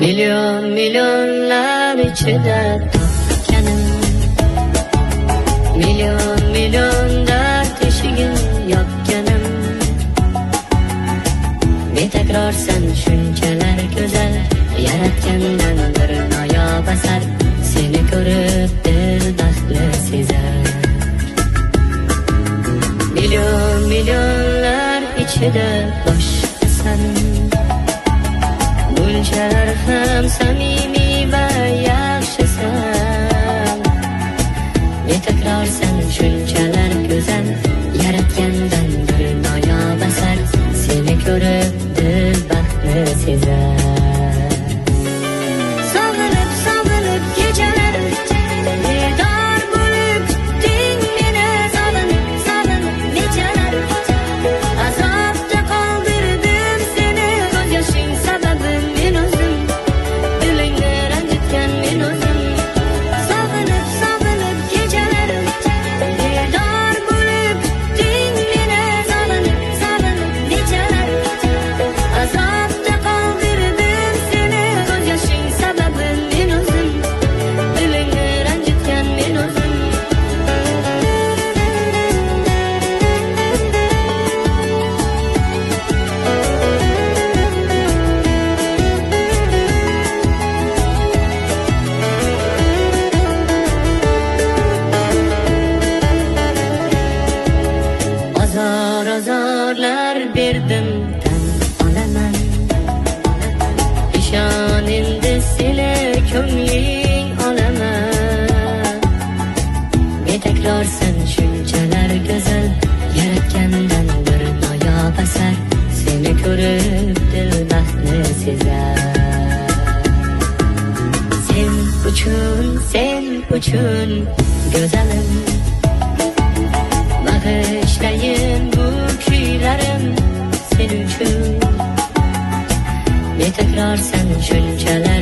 Milyon milyonlar içinde topkanım, milyon milyon dert eşigin yopkanim. Betakrar sen shunchalar go'zal, yaratgandan bir noyob asar. Seni ko'rib dil baxtli sezar. Milyon milyonlar ichida boshqasan, bunchalar ham samimiy va yaxshisan. Betakrar sen shunchalar go'zal, yaratgandan bir noyob asar. Seni ko'rib dil baxtli sezar. Sog'inib sog'inib kechalar bedor bo'lib kutding meni. Sog'inib sog'inib nechalar azobda qoldirdim seni. Ko'z yoshing sababi men o'zim, dilingni ranjitgan men o'zim. Sog'inib sog'inib kechalar bedor bo'lib kutding meni. Sog'inib sog'inib nechalar azobda qoldirdim seni. Ko'z yoshing sababi men o'zim, dilingni ranjitgan men o'zim. Azor azorlar berdim tan olaman. İshon endi seni ko'ngling olaman. Betakrar sen shunchalar go'zal, yaratgandan bir noyob asar. Seni ko'rib dil baxtli sezar. Sen uchun go'zalim, bag'ishlayin bu kuylarim sen uchun. Betakrar sen shunchalar